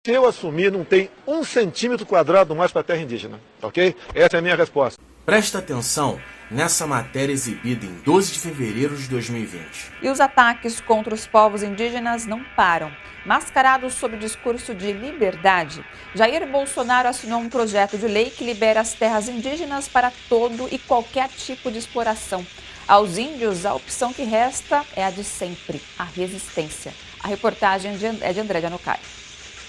Se eu assumir, não tem 1 centímetro quadrado mais para a terra indígena, ok? Essa é a minha resposta. Presta atenção nessa matéria exibida em 12 de fevereiro de 2020. E os ataques contra os povos indígenas não param. Mascarados sob o discurso de liberdade, Jair Bolsonaro assinou um projeto de lei que libera as terras indígenas para todo e qualquer tipo de exploração. Aos índios, a opção que resta é a de sempre, a resistência. A reportagem é de André de Anokai.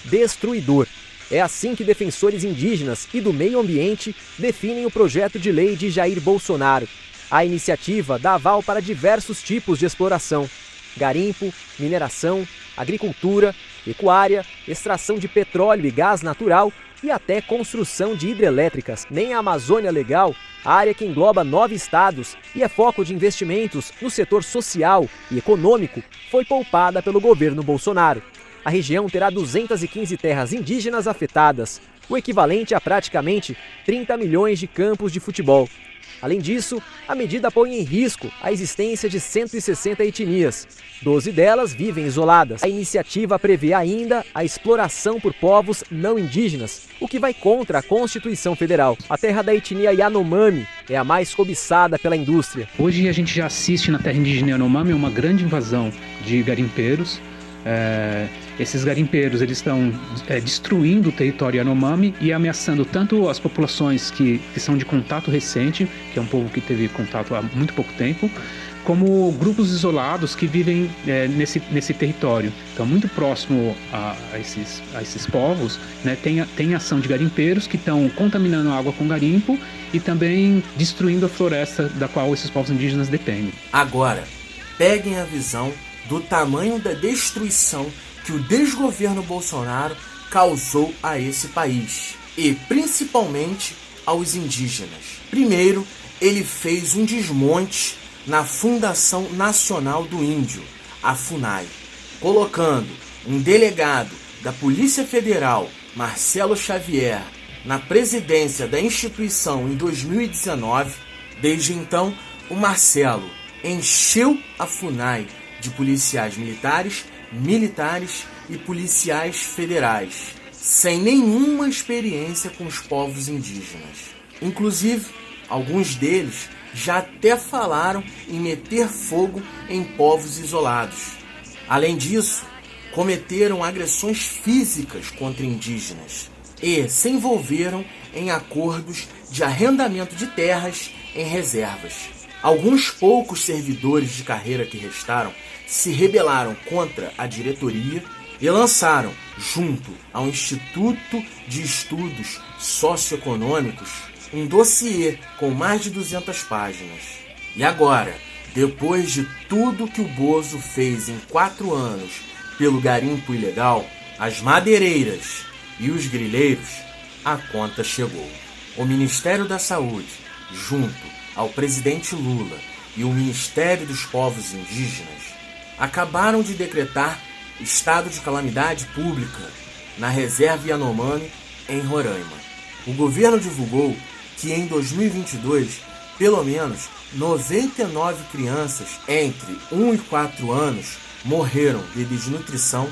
Destruidor. É assim que defensores indígenas e do meio ambiente definem o projeto de lei de Jair Bolsonaro. A iniciativa dá aval para diversos tipos de exploração: garimpo, mineração, agricultura, pecuária, extração de petróleo e gás natural e até construção de hidrelétricas. Nem a Amazônia Legal, a área que engloba 9 estados e é foco de investimentos no setor social e econômico, foi poupada pelo governo Bolsonaro. A região terá 215 terras indígenas afetadas, o equivalente a praticamente 30 milhões de campos de futebol. Além disso, a medida põe em risco a existência de 160 etnias. 12 delas vivem isoladas. A iniciativa prevê ainda a exploração por povos não indígenas, o que vai contra a Constituição Federal. A terra da etnia Yanomami é a mais cobiçada pela indústria. Hoje a gente já assiste na terra indígena Yanomami uma grande invasão de garimpeiros. Esses garimpeiros eles estão destruindo o território Yanomami e ameaçando tanto as populações que são de contato recente, que é um povo que teve contato há muito pouco tempo, como grupos isolados que vivem nesse território. Então, muito próximo a esses povos, né, tem ação de garimpeiros que estão contaminando a água com garimpo e também destruindo a floresta da qual esses povos indígenas dependem. Agora, peguem a visão do tamanho da destruição que o desgoverno Bolsonaro causou a esse país e principalmente aos indígenas. Primeiro, ele fez um desmonte na Fundação Nacional do Índio, a FUNAI, colocando um delegado da Polícia Federal, Marcelo Xavier, na presidência da instituição em 2019. Desde então, o Marcelo encheu a FUNAI de policiais militares e policiais federais, sem nenhuma experiência com os povos indígenas. Inclusive, alguns deles já até falaram em meter fogo em povos isolados. Além disso, cometeram agressões físicas contra indígenas e se envolveram em acordos de arrendamento de terras em reservas. Alguns poucos servidores de carreira que restaram se rebelaram contra a diretoria e lançaram, junto ao Instituto de Estudos Socioeconômicos, um dossiê com mais de 200 páginas. E agora, depois de tudo que o Bozo fez em 4 anos pelo garimpo ilegal, as madeireiras e os grileiros, a conta chegou. O Ministério da Saúde, junto ao presidente Lula e o Ministério dos Povos Indígenas, acabaram de decretar estado de calamidade pública na reserva Yanomami, em Roraima. O governo divulgou que em 2022, pelo menos 99 crianças entre 1 e 4 anos morreram de desnutrição,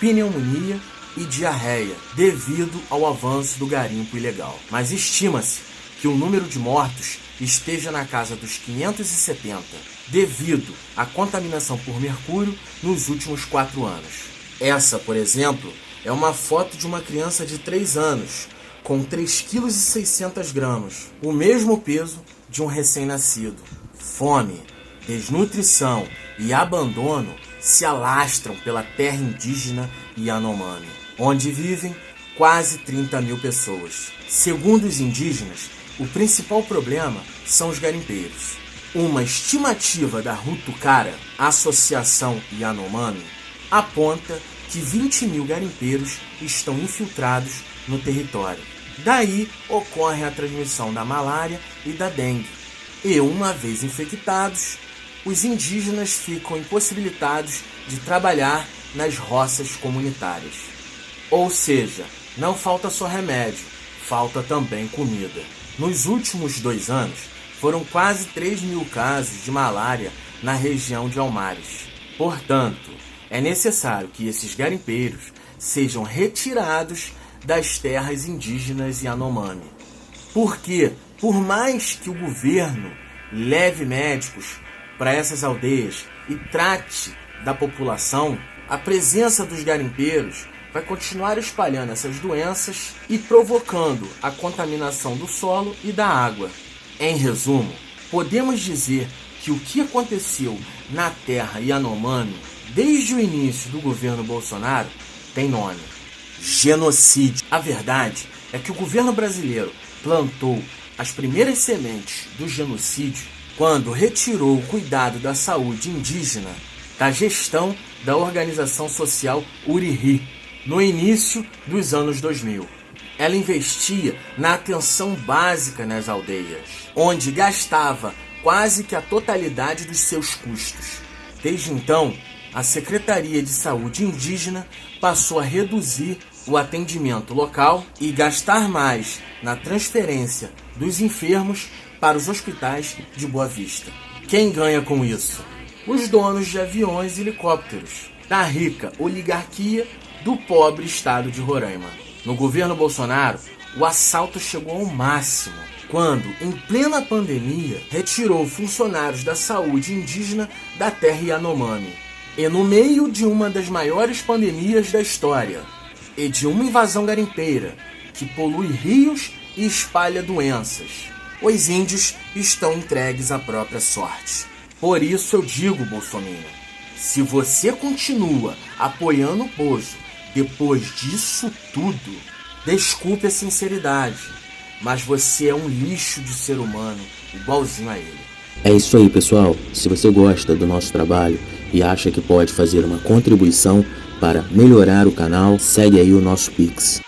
pneumonia e diarreia devido ao avanço do garimpo ilegal. Mas estima-se que o número de mortos esteja na casa dos 570, devido à contaminação por mercúrio nos últimos 4 anos. Essa, por exemplo, é uma foto de uma criança de 3 anos, com 3,6 kg, o mesmo peso de um recém-nascido. Fome, desnutrição e abandono se alastram pela terra indígena Yanomami, onde vivem quase 30 mil pessoas. Segundo os indígenas, o principal problema são os garimpeiros. Uma estimativa da Rutucara, Associação Yanomami, aponta que 20 mil garimpeiros estão infiltrados no território. Daí ocorre a transmissão da malária e da dengue. E uma vez infectados, os indígenas ficam impossibilitados de trabalhar nas roças comunitárias. Ou seja, não falta só remédio, falta também comida. Nos últimos 2 anos, foram quase 3 mil casos de malária na região de Almares. Portanto, é necessário que esses garimpeiros sejam retirados das terras indígenas Yanomami. Porque, por mais que o governo leve médicos para essas aldeias e trate da população, a presença dos garimpeiros vai continuar espalhando essas doenças e provocando a contaminação do solo e da água. Em resumo, podemos dizer que o que aconteceu na terra Yanomami desde o início do governo Bolsonaro tem nome: genocídio. A verdade é que o governo brasileiro plantou as primeiras sementes do genocídio quando retirou o cuidado da saúde indígena da gestão da organização social Uriri, no início dos anos 2000. Ela investia na atenção básica nas aldeias, onde gastava quase que a totalidade dos seus custos. Desde então, a Secretaria de Saúde Indígena passou a reduzir o atendimento local e gastar mais na transferência dos enfermos para os hospitais de Boa Vista. Quem ganha com isso? Os donos de aviões e helicópteros, da rica oligarquia do pobre estado de Roraima. No governo Bolsonaro, o assalto chegou ao máximo, quando, em plena pandemia, retirou funcionários da saúde indígena da terra Yanomami. E no meio de uma das maiores pandemias da história, e de uma invasão garimpeira, que polui rios e espalha doenças, os índios estão entregues à própria sorte. Por isso eu digo, Bolsonaro, se você continua apoiando o Bozo depois disso tudo, desculpe a sinceridade, mas você é um lixo de ser humano, igualzinho a ele. É isso aí, pessoal. Se você gosta do nosso trabalho e acha que pode fazer uma contribuição para melhorar o canal, segue aí o nosso Pix.